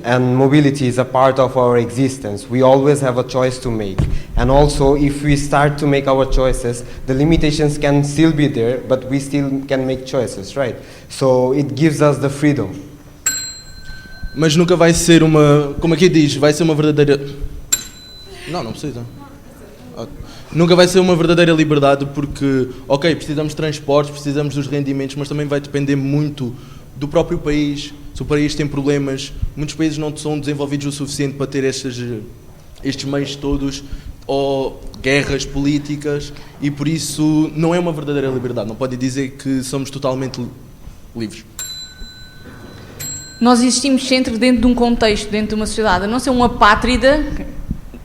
And mobility is a part of our existence. We always have a choice to make. And also, if we start to make our choices, the limitations can still be there, but we still can make choices, right? So it gives us the freedom. Mas nunca vai ser uma, como aqui diz, vai ser uma verdadeira... Não precisa. Nunca vai ser uma verdadeira liberdade porque, ok, precisamos de transportes, precisamos dos rendimentos, mas também vai depender muito do próprio país. Se o país tem problemas, muitos países não são desenvolvidos o suficiente para ter estes meios todos, ou guerras políticas, e por isso não é uma verdadeira liberdade. Não pode dizer que somos totalmente livres. Nós existimos sempre dentro de um contexto, dentro de uma sociedade. A não ser uma apátrida,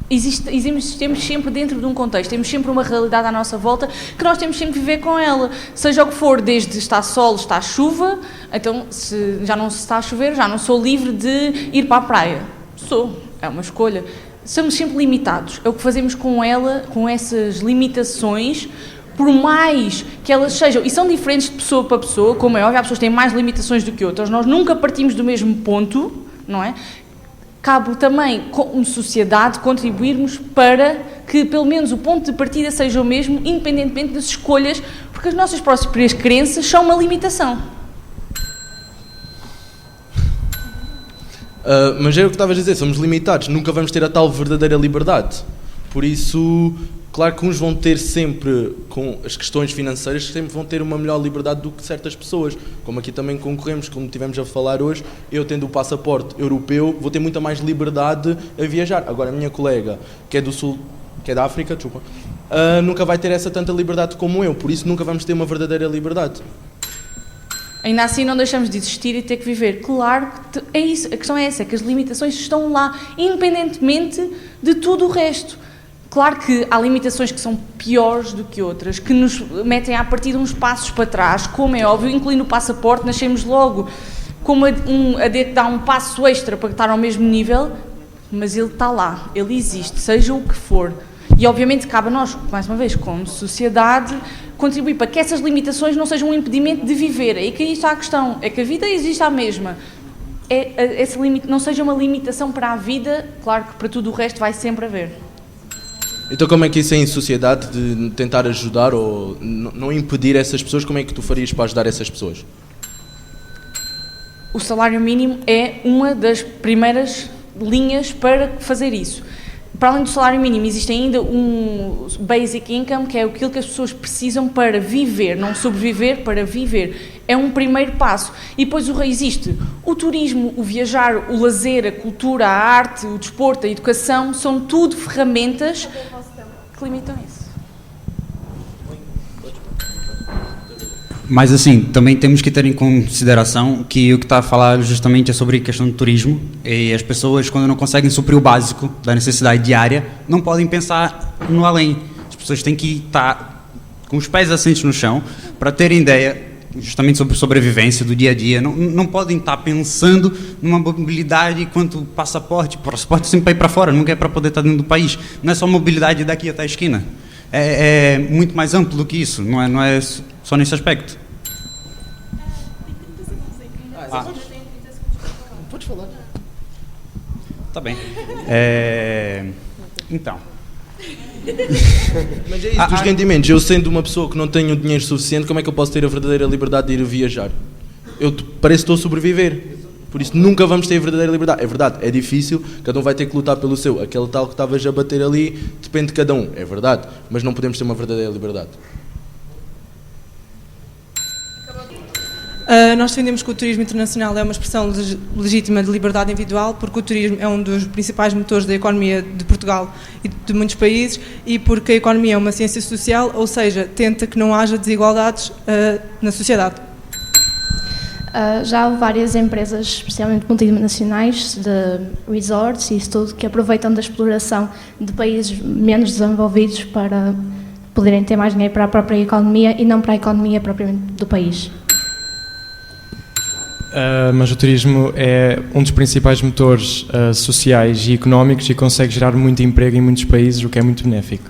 existimos sempre dentro de um contexto. Temos sempre uma realidade à nossa volta que nós temos sempre que viver com ela. Seja o que for, desde está sol, está chuva, então se já não se está a chover, já não sou livre de ir para a praia. Sou, é uma escolha. Somos sempre limitados. É o que fazemos com ela, com essas limitações, por mais que elas sejam, e são diferentes de pessoa para pessoa, como é óbvio, há pessoas que têm mais limitações do que outras, nós nunca partimos do mesmo ponto, não é? Cabe também, como sociedade, contribuirmos para que, pelo menos, o ponto de partida seja o mesmo, independentemente das escolhas, porque as nossas próprias crenças são uma limitação. Mas é o que estavas a dizer, somos limitados, nunca vamos ter a tal verdadeira liberdade. Por isso, claro que uns vão ter sempre, com as questões financeiras, sempre vão ter uma melhor liberdade do que certas pessoas. Como aqui também concorremos, como tivemos a falar hoje, eu tendo o passaporte europeu, vou ter muita mais liberdade a viajar. Agora, a minha colega, que é do Sul, que é da África, desculpa, nunca vai ter essa tanta liberdade como eu, por isso nunca vamos ter uma verdadeira liberdade. Ainda assim não deixamos de existir e ter que viver. Claro que é isso, a questão é essa, é que as limitações estão lá, independentemente de tudo o resto. Claro que há limitações que são piores do que outras, que nos metem à partida uns passos para trás, como é óbvio, incluindo o passaporte, nascemos logo como a D que dá um passo extra para estar ao mesmo nível, mas ele está lá, ele existe, seja o que for. E obviamente cabe a nós, mais uma vez, como sociedade, contribuir para que essas limitações não sejam um impedimento de viver. É que aí está a questão, é que a vida existe à mesma. Esse limite não seja uma limitação para a vida, claro que para tudo o resto vai sempre haver. Então como é que isso é em sociedade, de tentar ajudar ou não impedir essas pessoas, como é que tu farias para ajudar essas pessoas? O salário mínimo é uma das primeiras linhas para fazer isso. Para além do salário mínimo, existe ainda um basic income, que é aquilo que as pessoas precisam para viver, não sobreviver, para viver. É um primeiro passo. E depois existe o turismo, o viajar, o lazer, a cultura, a arte, o desporto, a educação, são tudo ferramentas que limitam isso. Mas assim, também temos que ter em consideração que o que está a falar justamente é sobre a questão do turismo, e as pessoas, quando não conseguem suprir o básico da necessidade diária, não podem pensar no além. As pessoas têm que estar com os pés assentes no chão para terem ideia justamente sobre sobrevivência do dia a dia. Não podem estar pensando numa mobilidade quanto passaporte. Passaporte sempre para ir para fora, nunca é para poder estar dentro do país. Não é só mobilidade daqui até a esquina. É muito mais amplo do que isso, não é só nesse aspecto. Pode falar. Tá bem. Então. Mas é isso dos rendimentos. Eu, sendo uma pessoa que não tenho dinheiro suficiente, como é que eu posso ter a verdadeira liberdade de ir viajar? Parece que estou a sobreviver. Por isso nunca vamos ter a verdadeira liberdade. É verdade, é difícil, cada um vai ter que lutar pelo seu. Aquele tal que estavas a bater ali, depende de cada um, é verdade. Mas não podemos ter uma verdadeira liberdade. Nós defendemos que o turismo internacional é uma expressão legítima de liberdade individual, porque o turismo é um dos principais motores da economia de Portugal e de muitos países, e porque a economia é uma ciência social, ou seja, tenta que não haja desigualdades na sociedade. Já há várias empresas, especialmente multinacionais, de resorts e isso tudo, que aproveitam da exploração de países menos desenvolvidos para poderem ter mais dinheiro para a própria economia e não para a economia propriamente do país. Mas o turismo é um dos principais motores sociais e económicos e consegue gerar muito emprego em muitos países, o que é muito benéfico.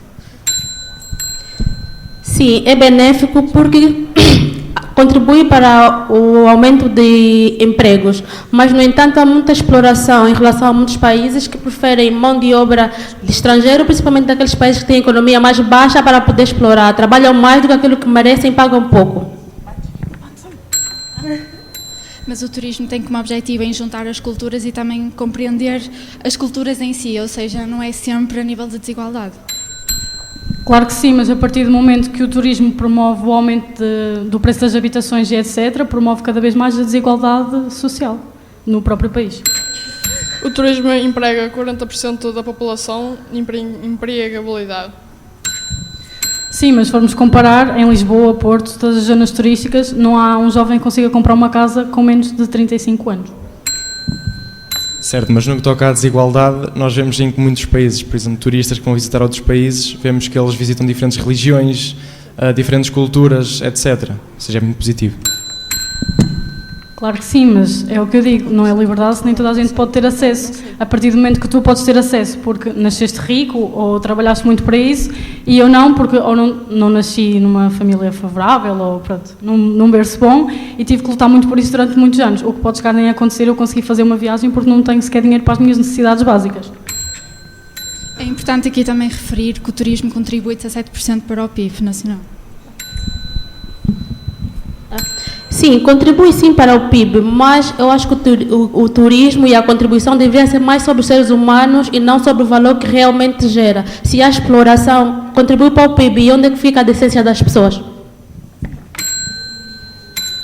Sim, é benéfico porque contribui para o aumento de empregos, mas, no entanto, há muita exploração em relação a muitos países que preferem mão de obra de estrangeiro, principalmente daqueles países que têm economia mais baixa para poder explorar, trabalham mais do que aquilo que merecem e pagam pouco. Mas o turismo tem como objetivo em juntar as culturas e também compreender as culturas em si, ou seja, não é sempre a nível de desigualdade. Claro que sim, mas a partir do momento que o turismo promove o aumento do preço das habitações e etc., promove cada vez mais a desigualdade social no próprio país. O turismo emprega 40% da população, empregabilidade. Sim, mas se formos comparar, em Lisboa, Porto, todas as zonas turísticas, não há um jovem que consiga comprar uma casa com menos de 35 anos. Certo, mas no que toca à desigualdade, nós vemos em que muitos países, por exemplo, turistas que vão visitar outros países, vemos que eles visitam diferentes religiões, diferentes culturas, etc. Ou seja, é muito positivo. Claro que sim, mas é o que eu digo, não é liberdade se nem toda a gente pode ter acesso. A partir do momento que tu podes ter acesso porque nasceste rico ou trabalhaste muito para isso, e eu não, porque ou não nasci numa família favorável ou pronto, num berço bom e tive que lutar muito por isso durante muitos anos. O que pode chegar nem a acontecer, eu consegui fazer uma viagem porque não tenho sequer dinheiro para as minhas necessidades básicas. É importante aqui também referir que o turismo contribui 17% para o PIB nacional. Sim, contribui sim para o PIB, mas eu acho que o turismo e a contribuição deveriam ser mais sobre os seres humanos e não sobre o valor que realmente gera. Se a exploração contribui para o PIB, e onde é que fica a decência das pessoas?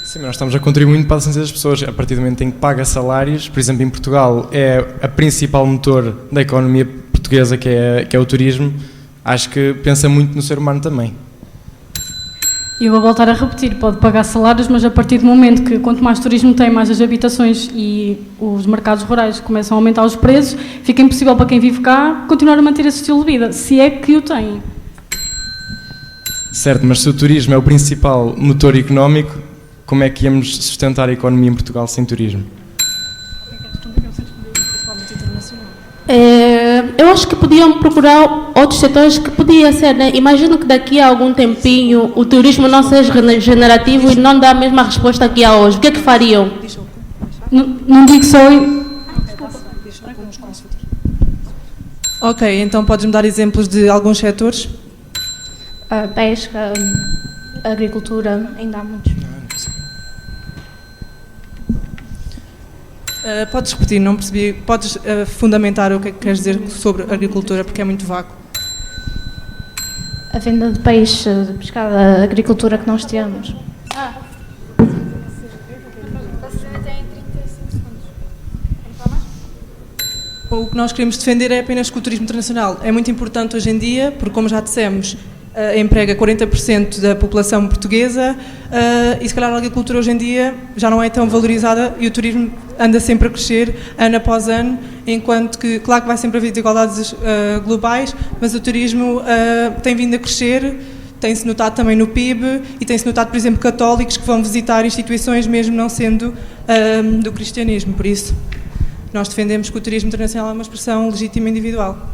Sim, nós estamos a contribuir muito para a decência das pessoas. A partir do momento em que paga salários, por exemplo, em Portugal, é a principal motor da economia portuguesa, que é o turismo. Acho que pensa muito no ser humano também. E eu vou voltar a repetir, pode pagar salários, mas a partir do momento que quanto mais turismo tem, mais as habitações e os mercados rurais começam a aumentar os preços, fica impossível para quem vive cá continuar a manter esse estilo de vida, se é que o tem. Certo, mas se o turismo é o principal motor económico, como é que íamos sustentar a economia em Portugal sem turismo? Eu acho que podiam procurar outros setores que podia ser, né? Imagino que daqui a algum tempinho o turismo não seja regenerativo e não dá a mesma resposta que há hoje. O que é que fariam? Não digo só... Ok, então podes-me dar exemplos de alguns setores? A pesca, a agricultura, ainda há muitos. Podes repetir, não percebi. Podes fundamentar o que é que queres dizer sobre agricultura, porque é muito vago. A venda de peixe, de pescado, a agricultura que nós temos. O que nós queremos defender é apenas que o turismo internacional é muito importante hoje em dia, porque, como já dissemos, emprega 40% da população portuguesa e, se calhar, a agricultura hoje em dia já não é tão valorizada e o turismo anda sempre a crescer, ano após ano, enquanto que, claro que vai sempre haver desigualdades globais, mas o turismo tem vindo a crescer, tem-se notado também no PIB e tem-se notado, por exemplo, católicos que vão visitar instituições mesmo não sendo do cristianismo. Por isso, nós defendemos que o turismo internacional é uma expressão legítima e individual.